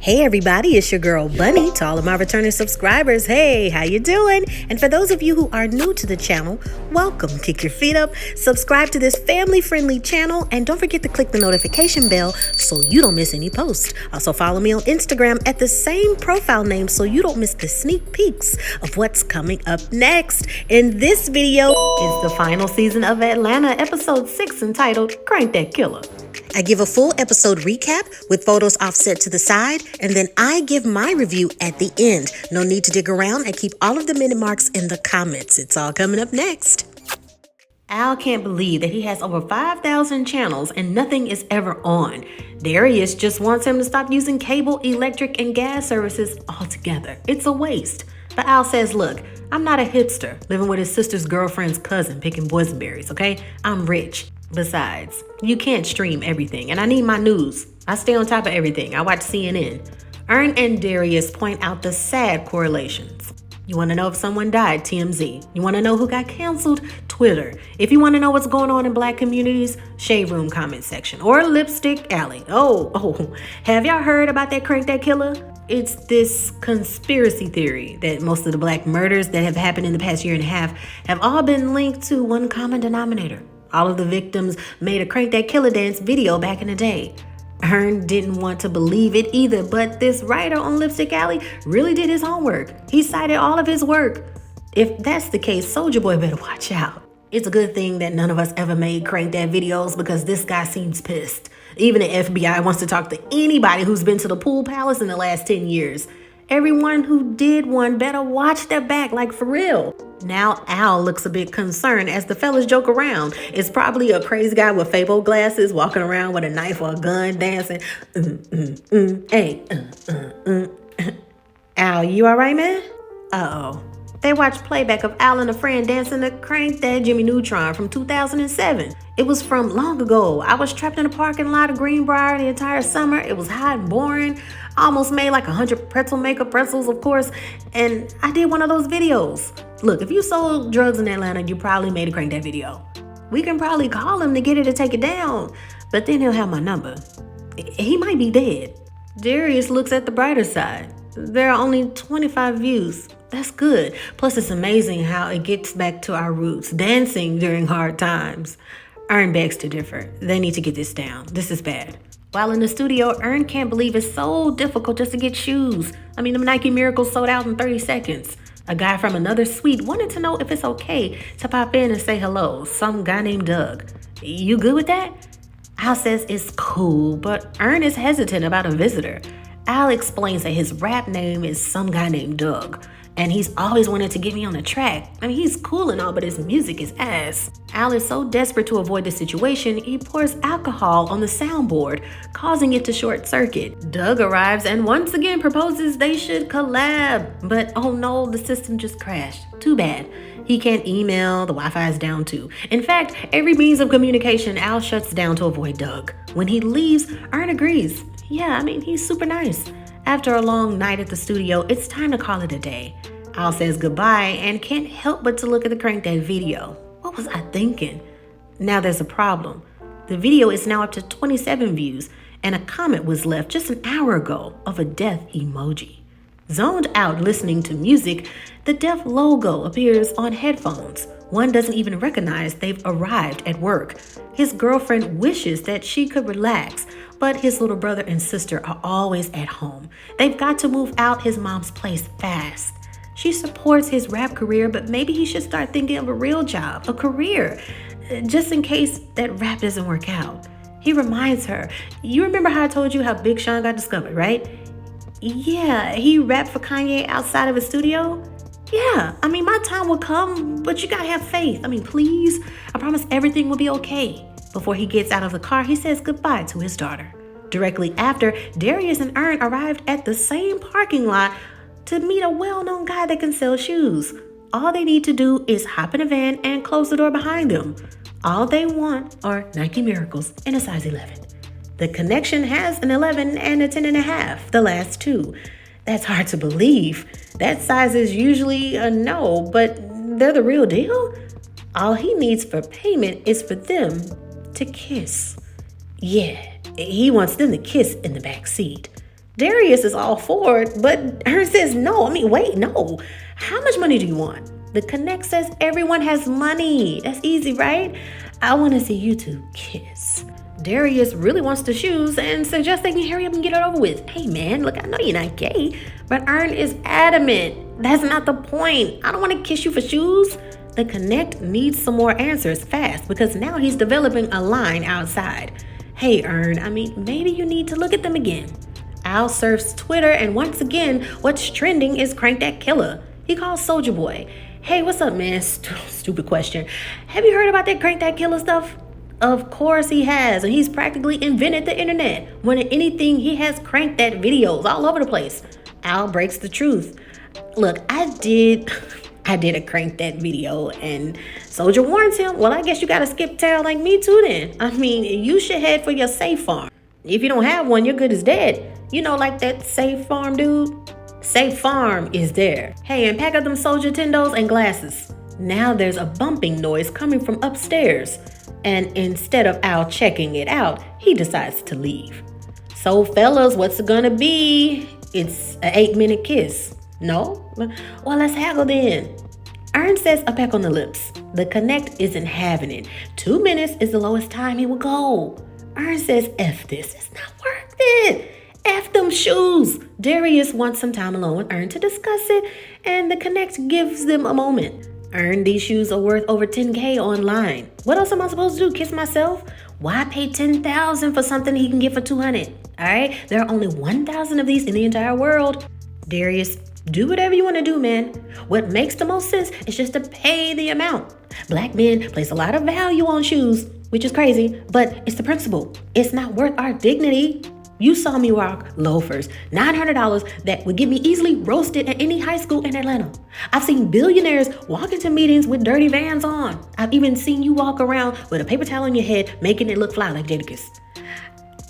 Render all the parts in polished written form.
Hey everybody, it's your girl Bunny. To all of my returning subscribers, hey, how you doing? And for those of you who are new to the channel, welcome. Kick your feet up, subscribe to this family-friendly channel, and don't forget to click the notification bell so you don't miss any posts. Also follow me on Instagram at the same profile name so you don't miss the sneak peeks of what's coming up next. In this video is the final season of Atlanta, episode 6, entitled Crank That Killer. I give a full episode recap with photos offset to the side, and then I give my review at the end. No need to dig around. I keep all of the minute marks in the comments. It's all coming up next. Al can't believe that he has over 5,000 channels and nothing is ever on. Darius just wants him to stop using cable, electric, and gas services altogether. It's a waste. But Al says, look, I'm not a hipster living with his sister's girlfriend's cousin picking boysenberries, okay? I'm rich. Besides, you can't stream everything, and I need my news. I stay on top of everything. I watch CNN. Ern and Darius point out the sad correlations. You want to know if someone died? TMZ. You want to know who got canceled? Twitter. If you want to know what's going on in black communities, Shade Room comment section or Lipstick Alley. Oh, have y'all heard about that Crank That Killer? It's this conspiracy theory that most of the black murders that have happened in the past year and a half have all been linked to one common denominator. All of the victims made a Crank That Killer dance video back in the day. Ern didn't want to believe it either, but this writer on Lipstick Alley really did his homework. He cited all of his work. If that's the case, Soulja Boy better watch out. It's a good thing that none of us ever made Crank That videos because this guy seems pissed. Even the FBI wants to talk to anybody who's been to the pool palace in the last 10 years. Everyone who did one better watch their back, like for real. Now Al looks a bit concerned as the fellas joke around. It's probably a crazy guy with Fable glasses walking around with a knife or a gun dancing. Hey, Al, you all right, man? Uh-oh. They watched playback of Al and a friend dancing to Crank That Jimmy Neutron from 2007. It was from long ago. I was trapped in a parking lot of Greenbrier the entire summer. It was hot and boring. I almost made like 100 pretzel maker pretzels, of course, and I did one of those videos. Look, if you sold drugs in Atlanta, you probably made a Crank That video. We can probably call him to get it to take it down, but then he'll have my number. He might be dead. Darius looks at the brighter side. There are only 25 views. That's good. Plus, it's amazing how it gets back to our roots, dancing during hard times. Ern begs to differ. They need to get this down. This is bad. While in the studio, Ern can't believe it's so difficult just to get shoes. I mean, the Nike Miracles sold out in 30 seconds. A guy from another suite wanted to know if it's okay to pop in and say hello. Some guy named Doug. You good with that? Al says it's cool, but Ern is hesitant about a visitor. Al explains that his rap name is some guy named Doug, and he's always wanted to get me on the track. I mean, he's cool and all, but his music is ass. Al is so desperate to avoid the situation, he pours alcohol on the soundboard, causing it to short circuit. Doug arrives and once again proposes they should collab. But oh no, the system just crashed. Too bad. He can't email, the Wi-Fi is down too. In fact, every means of communication Al shuts down to avoid Doug. When he leaves, Ern agrees. Yeah, I mean, he's super nice. After a long night at the studio, it's time to call it a day. Al says goodbye and can't help but to look at the Crank That video. What was I thinking? Now there's a problem. The video is now up to 27 views, and a comment was left just an hour ago of a death emoji. Zoned out listening to music, the death logo appears on headphones. One doesn't even recognize they've arrived at work. His girlfriend wishes that she could relax, but his little brother and sister are always at home. They've got to move out his mom's place fast. She supports his rap career, but maybe he should start thinking of a real job, a career, just in case that rap doesn't work out. He reminds her, you remember how I told you how Big Sean got discovered, right? Yeah, he rapped for Kanye outside of his studio. Yeah, I mean, my time will come, but you gotta have faith. I mean, please, I promise everything will be okay. Before he gets out of the car, he says goodbye to his daughter. Directly after, Darius and Ern arrived at the same parking lot to meet a well-known guy that can sell shoes. All they need to do is hop in a van and close the door behind them. All they want are Nike Miracles in a size 11. The connection has an 11 and a 10.5, the last two. That's hard to believe. That size is usually a no, but they're the real deal? All he needs for payment is for them to kiss. Yeah, he wants them to kiss in the back seat. Darius is all for it, but Ern says no. Wait, no. How much money do you want? The Connect says everyone has money. That's easy, right? I want to see you two kiss. Darius really wants the shoes and suggests they can hurry up and get it over with. Hey man, look, I know you're not gay, but Ern is adamant. That's not the point. I don't want to kiss you for shoes. The Connect needs some more answers fast because now he's developing a line outside. Hey Ern, maybe you need to look at them again. Al surfs Twitter and once again, what's trending is Crank That Killer. He calls Soulja Boy. Hey, what's up, man? Stupid question. Have you heard about that Crank That Killer stuff? Of course he has, and he's practically invented the internet. When anything, he has Crank That videos all over the place. Al breaks the truth. Look, I did a Crank That video, and Soulja warns him, well, I guess you gotta skip town like me too then. You should head for your safe farm. If you don't have one, you're good as dead. You know, like that Safe Farm dude? Safe Farm is there. Hey, and pack up them Soulja Tendos and glasses. Now there's a bumping noise coming from upstairs. And instead of Al checking it out, he decides to leave. So fellas, what's it gonna be? It's an 8-minute kiss. No? Well, let's haggle then. Ern says a peck on the lips. The Connect isn't having it. 2 minutes is the lowest time he will go. Ern says, F this, it's not worth it. F them shoes. Darius wants some time alone with Ern to discuss it, and the Connect gives them a moment. Ern, these shoes are worth over 10K online. What else am I supposed to do? Kiss myself? Why pay 10,000 for something he can get for 200? All right, there are only 1,000 of these in the entire world. Darius, do whatever you want to do, man. What makes the most sense is just to pay the amount. Black men place a lot of value on shoes, which is crazy, but it's the principle. It's not worth our dignity. You saw me rock loafers, $900 that would get me easily roasted at any high school in Atlanta. I've seen billionaires walk into meetings with dirty Vans on. I've even seen you walk around with a paper towel on your head, making it look fly like Jadakiss.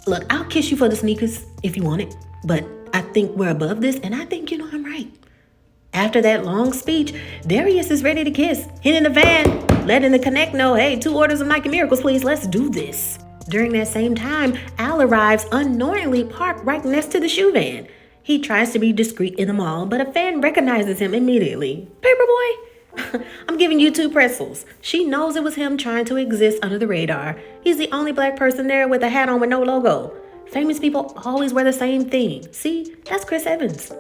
Look, I'll kiss you for the sneakers if you want it, but I think we're above this, and I think you know I'm right. After that long speech, Darius is ready to kiss, hitting the van, letting the Connect know, hey, 2 orders of Nike Miracles, please, let's do this. During that same time, Al arrives unknowingly parked right next to the shoe van. He tries to be discreet in the mall, but a fan recognizes him immediately. Paperboy? I'm giving you 2 pretzels. She knows it was him trying to exist under the radar. He's the only black person there with a hat on with no logo. Famous people always wear the same thing. See, that's Chris Evans.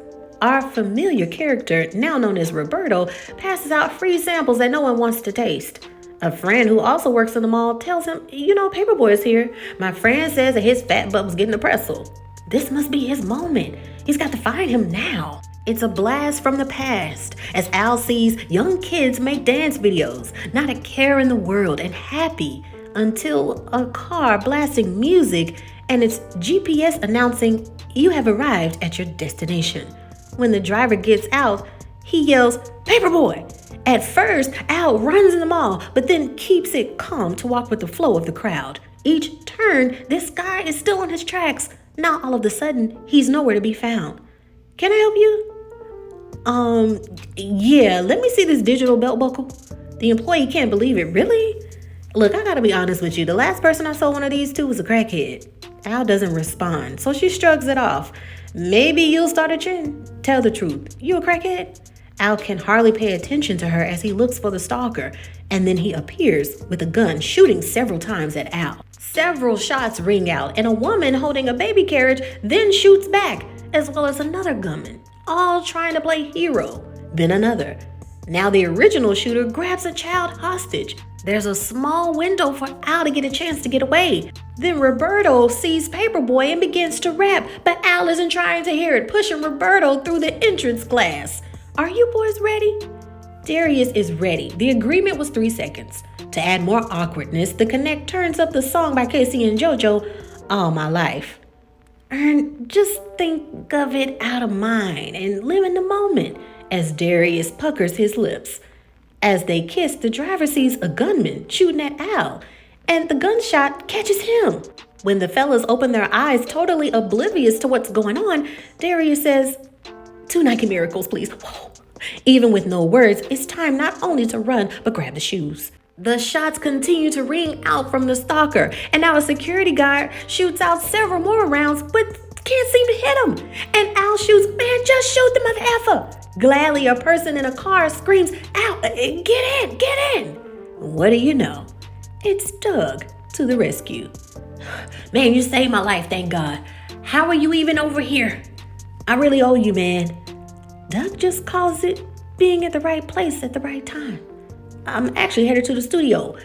Our familiar character, now known as Roberto, passes out free samples that no one wants to taste. A friend who also works in the mall tells him, you know, Paperboy is here. My friend says that his fat butt was getting a pretzel. This must be his moment. He's got to find him now. It's a blast from the past as Al sees young kids make dance videos, not a care in the world and happy, until a car blasting music and its GPS announcing you have arrived at your destination. When the driver gets out, he yells, Paperboy! At first, Al runs in the mall, but then keeps it calm to walk with the flow of the crowd. Each turn, this guy is still on his tracks. Now, all of a sudden, he's nowhere to be found. Can I help you? Yeah, let me see this digital belt buckle. The employee can't believe it. Really? Look, I gotta be honest with you. The last person I sold one of these to was a crackhead. Al doesn't respond, so she shrugs it off. Maybe you'll start a trend. Tell the truth. You a crackhead? Al can hardly pay attention to her as he looks for the stalker, and then he appears with a gun, shooting several times at Al. Several shots ring out, and a woman holding a baby carriage then shoots back, as well as another gunman, all trying to play hero. Then another. Now the original shooter grabs a child hostage. There's a small window for Al to get a chance to get away. Then Roberto sees Paperboy and begins to rap, but Al isn't trying to hear it, pushing Roberto through the entrance glass. Are you boys ready? Darius is ready. The agreement was 3 seconds. To add more awkwardness, the Connect turns up the song by Casey and JoJo, All My Life. And just think of it out of mind and live in the moment as Darius puckers his lips. As they kiss, the driver sees a gunman shooting at Al, and the gunshot catches him. When the fellas open their eyes, totally oblivious to what's going on, Darius says, 2 Nike Miracles, please. Whoa. Even with no words, it's time not only to run, but grab the shoes. The shots continue to ring out from the stalker, and now a security guard shoots out several more rounds, but can't seem to hit him. And Al shoots, man, just shoot the mother effer. Gladly, a person in a car screams, Al, get in. What do you know? It's Doug to the rescue. Man, you saved my life, thank God. How are you even over here? I really owe you, man. Doug just calls it being at the right place at the right time. I'm actually headed to the studio.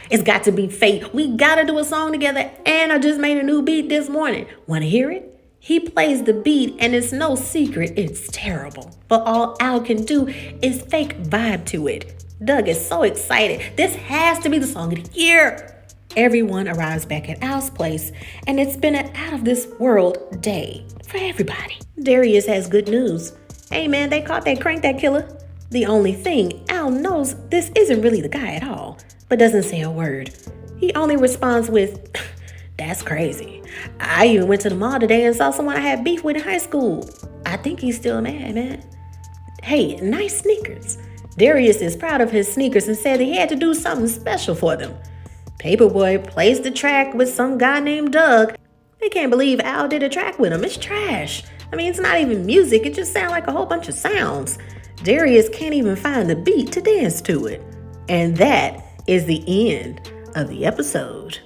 It's got to be fate. We gotta do a song together, and I just made a new beat this morning. Wanna hear it? He plays the beat, and it's no secret it's terrible. But all Al can do is fake vibe to it. Doug is so excited. This has to be the song of the year. Everyone arrives back at Al's place, and it's been an out-of-this-world day for everybody. Darius has good news. Hey man, they caught that crank that killer. The only thing, Al knows this isn't really the guy at all, but doesn't say a word. He only responds with, that's crazy. I even went to the mall today and saw someone I had beef with in high school. I think he's still mad, man. Hey, nice sneakers. Darius is proud of his sneakers and said he had to do something special for them. Paperboy plays the track with some guy named Doug. They can't believe Al did a track with him. It's trash. I mean, it's not even music. It just sounds like a whole bunch of sounds. Darius can't even find the beat to dance to it. And that is the end of the episode.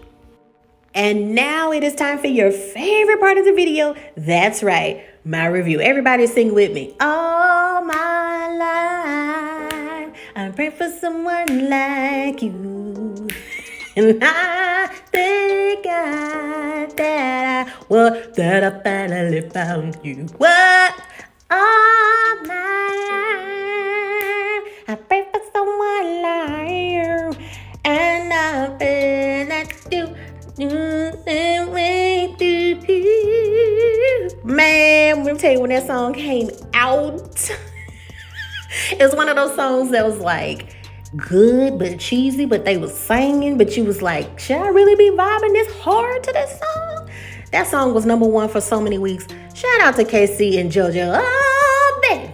And now it is time for your favorite part of the video. That's right, my review. Everybody sing with me. All my life, I pray for someone like you. And I thank God that I finally found you. What? All my life, I pray for someone like you. And I feel that you. Man, let me tell you, when that song came out, it's one of those songs that was like good but cheesy, but they was singing, but you was like, should I really be vibing this hard to this song? That song was #1 for so many weeks. Shout out to KC and JoJo. Oh, baby.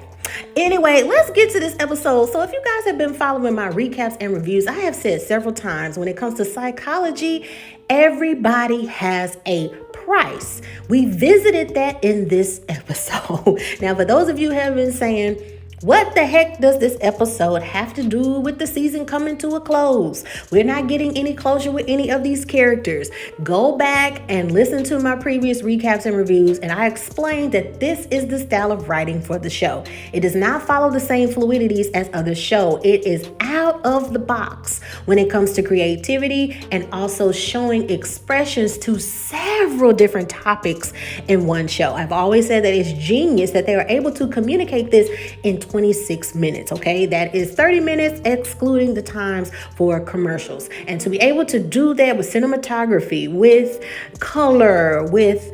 Anyway, let's get to this episode. So if you guys have been following my recaps and reviews, I have said several times when it comes to psychology, everybody has a price. We visited that in this episode. Now, for those of you who have been saying, what the heck does this episode have to do with the season coming to a close? We're not getting any closure with any of these characters. Go back and listen to my previous recaps and reviews, and I explained that this is the style of writing for the show. It does not follow the same fluidities as other shows. It is out of the box when it comes to creativity and also showing expressions to several different topics in one show. I've always said that it's genius that they were able to communicate this in 26 minutes, okay? That is 30 minutes excluding the times for commercials. And to be able to do that with cinematography, with color, with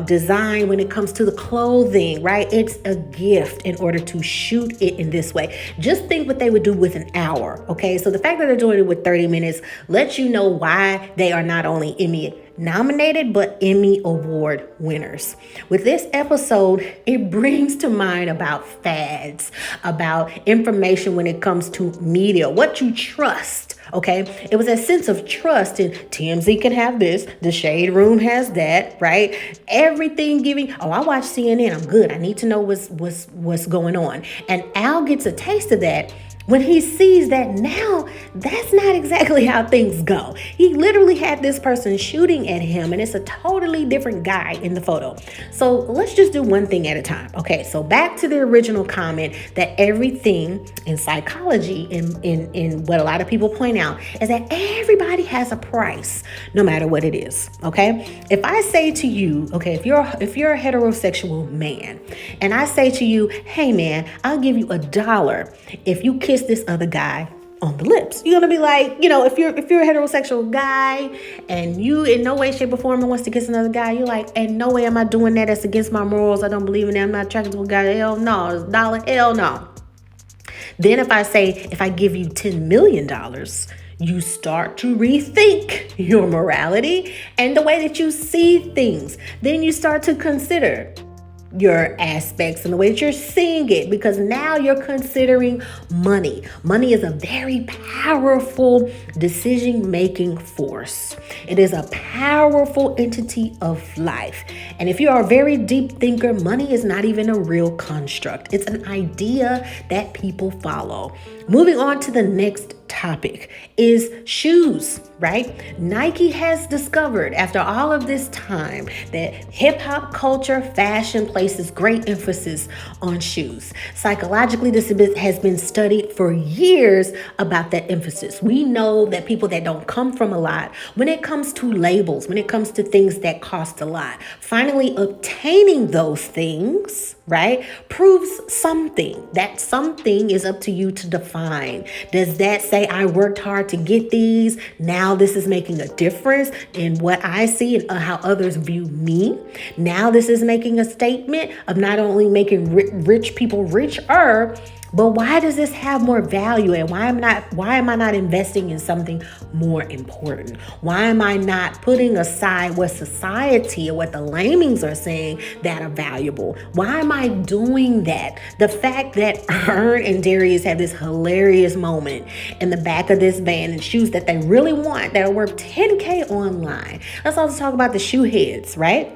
design when it comes to the clothing, right? It's a gift in order to shoot it in this way. Just think what they would do with an hour, okay? So the fact that they're doing it with 30 minutes lets you know why they are not only Emmy nominated, but Emmy Award winners. With this episode, it brings to mind about fads, about information when it comes to media, what you trust, okay? It was a sense of trust, and TMZ can have this, the Shade Room has that, right? Everything giving, oh, I watch CNN, I'm good. I need to know what's going on. And Al gets a taste of that when he sees that now that's not exactly how things go. He literally had this person shooting at him, and it's a totally different guy in the photo. So let's just do one thing at a time. Okay, so back to the original comment that everything in psychology, in what a lot of people point out, is that everybody has a price, no matter what it is. Okay, if I say to you, okay, if you're a heterosexual man, and I say to you, hey man, I'll give you $1 if you kiss this other guy on the lips. You're gonna be like, you know, if you're a heterosexual guy and you in no way, shape, or form wants to kiss another guy, you're like, in no way am I doing that. That's against my morals. I don't believe in that. I'm not attracted to a guy. Hell no. It's $1. Hell no. Then if I give you $10 million, you start to rethink your morality and the way that you see things. Then you start to consider, your aspects and the way that you're seeing it, because now you're considering money. Money is a very powerful decision-making force. It is a powerful entity of life. And if you are a very deep thinker, money is not even a real construct. It's an idea that people follow. Moving on to the next topic is shoes, right? Nike has discovered after all of this time that hip hop culture, fashion places great emphasis on shoes. Psychologically, this has been studied for years about that emphasis. We know that people that don't come from a lot, when it comes to labels, when it comes to things that cost a lot, finally obtaining those things, right, proves something. That something is up to you to define. Does that say I worked hard to get these? Now this is making a difference in what I see and how others view me. Now this is making a statement of not only making rich people richer, but why does this have more value? And why am I not investing in something more important? Why am I not putting aside what society or what the lamings are saying that are valuable? Why am I doing that? The fact that Ern and Darius have this hilarious moment in the back of this van and shoes that they really want that are worth $10K online. Let's also talk about the shoe heads, right?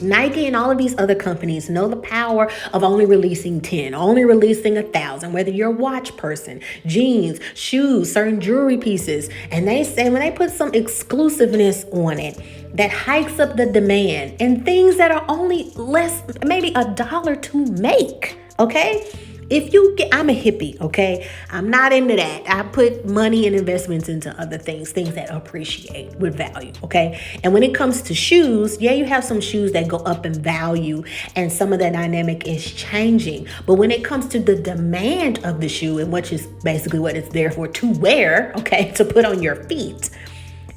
Nike and all of these other companies know the power of only releasing 10, only releasing 1,000, whether you're a watch person, jeans, shoes, certain jewelry pieces. And they say when they put some exclusiveness on it, that hikes up the demand, and things that are only less, maybe $1 to make, okay? If you get, I'm a hippie, okay? I'm not into that. I put money and investments into other things that appreciate with value, okay? And when it comes to shoes, yeah, you have some shoes that go up in value and some of that dynamic is changing. But when it comes to the demand of the shoe, and which is basically what it's there for, to wear, okay, to put on your feet,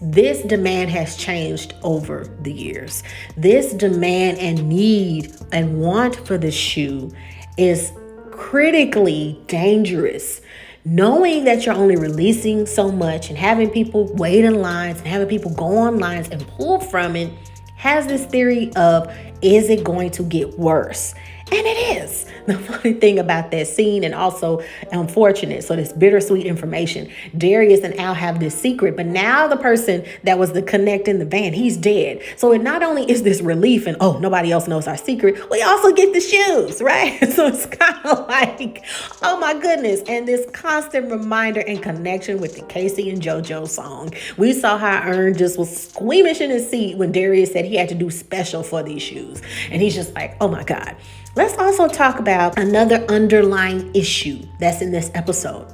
this demand has changed over the years. This demand and need and want for the shoe is critically dangerous. Knowing that you're only releasing so much and having people wait in lines and having people go on lines and pull from it has this theory of, is it going to get worse? And it is. The funny thing about that scene, and also unfortunate, so this bittersweet information, Darius and Al have this secret, but now the person that was the connect in the van, he's dead. So it not only is this relief and, oh, nobody else knows our secret, we also get the shoes, right? So it's kind of like, oh my goodness. And this constant reminder and connection with the Casey and JoJo song. We saw how Ern just was squeamish in his seat when Darius said he had to do special for these shoes. And he's just like, oh my God. Let's also talk about another underlying issue that's in this episode.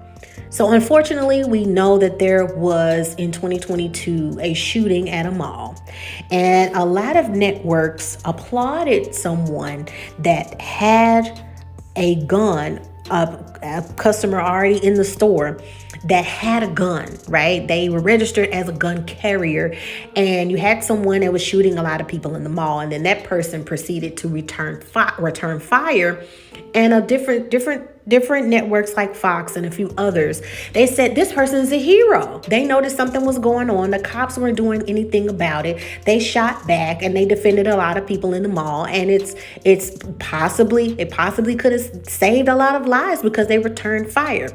So unfortunately, we know that there was in 2022 a shooting at a mall, and a lot of networks applauded someone that had a gun, a customer already in the store that had a gun, right? They were registered as a gun carrier, and you had someone that was shooting a lot of people in the mall, and then that person proceeded to return fire. And a different networks like Fox and a few others, they said this person's a hero. They noticed something was going on. The cops weren't doing anything about it. They shot back and they defended a lot of people in the mall. And it possibly could have saved a lot of lives because they returned fire.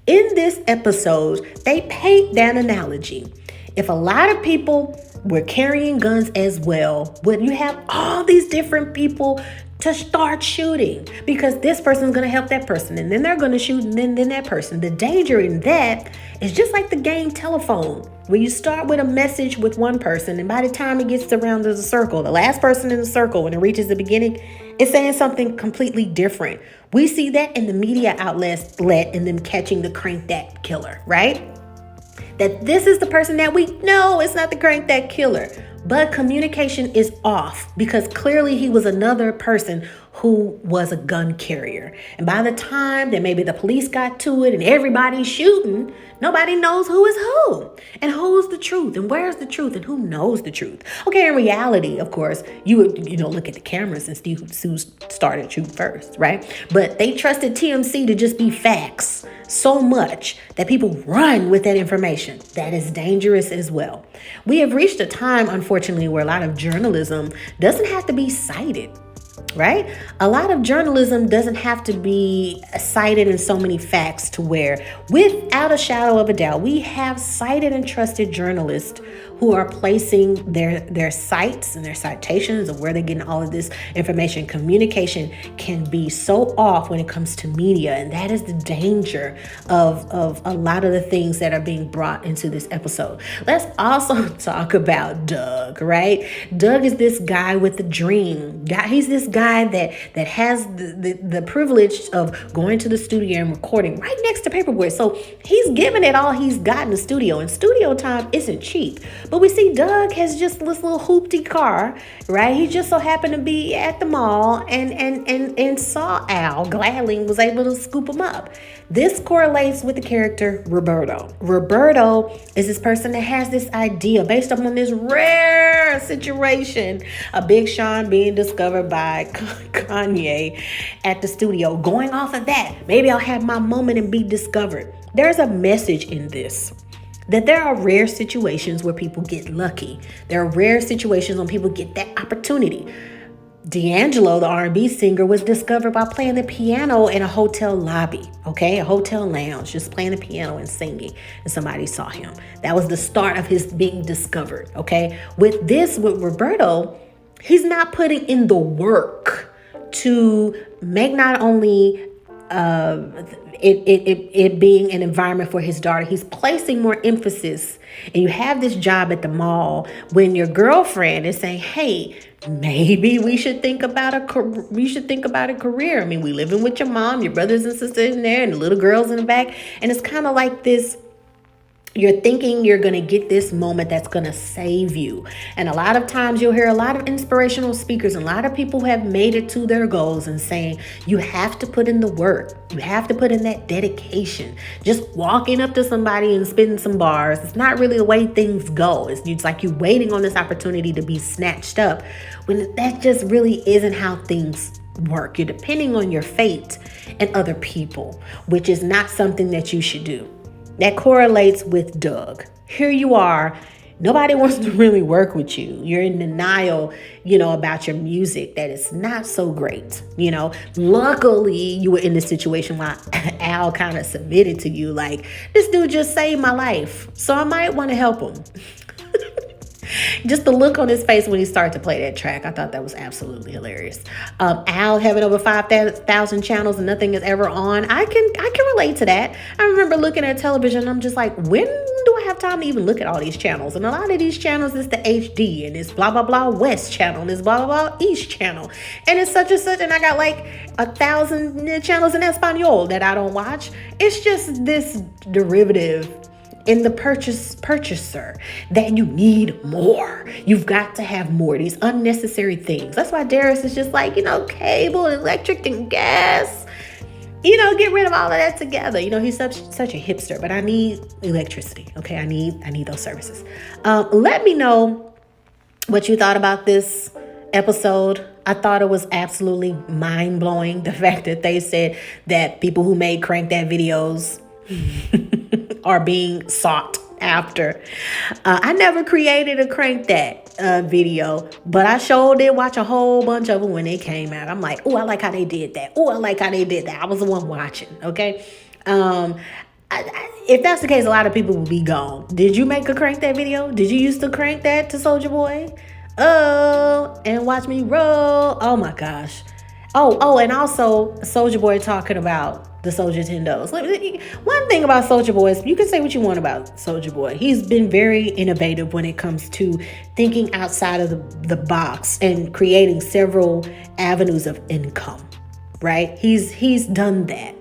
In this episode, they paint that analogy. If a lot of people were carrying guns as well, would you have all these different people to start shooting? Because this person's going to help that person, and then they're going to shoot, and then that person. The danger in that is just like the game telephone, where you start with a message with one person, and by the time it gets around to the circle, the last person in the circle, when it reaches the beginning, it's saying something completely different. We see that in the media outlets and them catching the crank that killer, right? That this is the person that we know it's not the crank that killer. But communication is off because clearly he was another person who was a gun carrier. And by the time that maybe the police got to it and everybody's shooting, nobody knows who is who and who's the truth and where's the truth and who knows the truth. Okay, in reality, of course, you would, look at the cameras and see who started shooting first, right? But they trusted TMC to just be facts so much that people run with that information. That is dangerous as well. We have reached a time, unfortunately, where a lot of journalism doesn't have to be cited. right? A lot of journalism doesn't have to be cited in so many facts to where, without a shadow of a doubt, we have cited and trusted journalists who are placing their sites and their citations of where they're getting all of this information. Communication can be so off when it comes to media, and that is the danger of a lot of the things that are being brought into this episode. Let's also talk about Doug, right? Doug is this guy with the dream. He's this guy that has the privilege of going to the studio and recording right next to Paperboy. So he's giving it all he's got in the studio, and studio time isn't cheap. But we see Doug has just this little hoopty car, right? He just so happened to be at the mall and saw Al gladly and was able to scoop him up. This correlates with the character Roberto. Roberto is this person that has this idea based upon this rare situation of Big Sean being discovered by Kanye at the studio. Going off of that, maybe I'll have my moment and be discovered. There's a message in this, that there are rare situations where people get lucky. There are rare situations when people get that opportunity. D'Angelo, the R&B singer, was discovered by playing the piano in a hotel lobby, okay? A hotel lounge, just playing the piano and singing, and somebody saw him. That was the start of his being discovered, okay? With Roberto, he's not putting in the work to make not only it being an environment for his daughter. He's placing more emphasis. And you have this job at the mall when your girlfriend is saying, hey, maybe we should think about a career. I mean, we living with your mom, your brothers and sisters in there, and the little girls in the back. And it's kind of like this. You're thinking you're going to get this moment that's going to save you. And a lot of times you'll hear a lot of inspirational speakers and a lot of people who have made it to their goals and saying, you have to put in the work. You have to put in that dedication. Just walking up to somebody and spitting some bars, it's not really the way things go. It's like you're waiting on this opportunity to be snatched up when that just really isn't how things work. You're depending on your fate and other people, which is not something that you should do. That correlates with Doug. Here you are. Nobody wants to really work with you. You're in denial, about your music, that it's not so great. Luckily you were in this situation while Al kind of submitted to you, like, this dude just saved my life, so I might want to help him. Just the look on his face when he started to play that track, I thought that was absolutely hilarious. Al having over 5,000 channels and nothing is ever on. I can relate to that. I remember looking at television and I'm just like, when do I have time to even look at all these channels? And a lot of these channels is the HD, and it's blah blah blah West channel, and it's blah blah blah East channel, and it's such and such, and I got like 1,000 channels in Espanol that I don't watch. It's just this derivative in the purchaser that you need more. You've got to have more. These unnecessary things. That's why Darius is just like, cable, electric, and gas. Get rid of all of that together. He's such a hipster, but I need electricity. Okay, I need those services. Let me know what you thought about this episode. I thought it was absolutely mind-blowing. The fact that they said that people who made Crank That videos are being sought after. I never created a Crank That video, but I sure did watch a whole bunch of them when they came out. I'm like, oh, I like how they did that. Oh, I like how they did that. I was the one watching. Okay. If that's the case, a lot of people will be gone. Did you make a Crank That video? Did you used to crank that to Soulja Boy? Oh, and watch me roll. Oh my gosh. Oh, and also Soulja Boy talking about the Soulja Tendos. One thing about Soulja Boy is, you can say what you want about Soulja Boy. He's been very innovative when it comes to thinking outside of the box and creating several avenues of income, right? He's done that.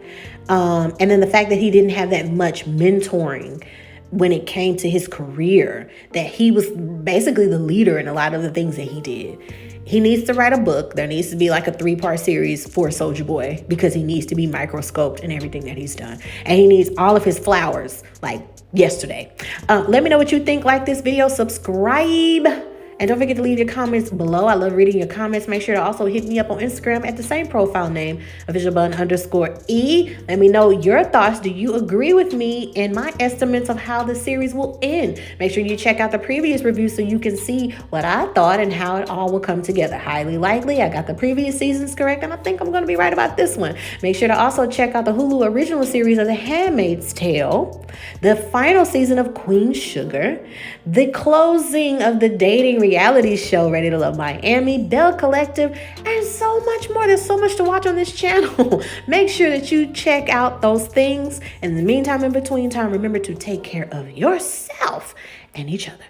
And then the fact that he didn't have that much mentoring when it came to his career, that he was basically the leader in a lot of the things that he did. He needs to write a book. There needs to be like a 3-part series for Soulja Boy, because he needs to be microscoped in everything that he's done. And he needs all of his flowers like yesterday. Let me know what you think. Like this video, subscribe, And don't forget to leave your comments below. I love reading your comments. Make sure to also hit me up on Instagram at the same profile name, officialbunne_E. Let me know your thoughts. Do you agree with me in my estimates of how the series will end? Make sure you check out the previous review so you can see what I thought and how it all will come together. Highly likely, I got the previous seasons correct, and I think I'm going to be right about this one. Make sure to also check out the Hulu original series of The Handmaid's Tale, the final season of Queen Sugar, the closing of the dating reality show Ready to Love Miami, Bell Collective, and so much more. There's so much to watch on this channel. Make sure that you check out those things. In the meantime, in between time, remember to take care of yourself and each other.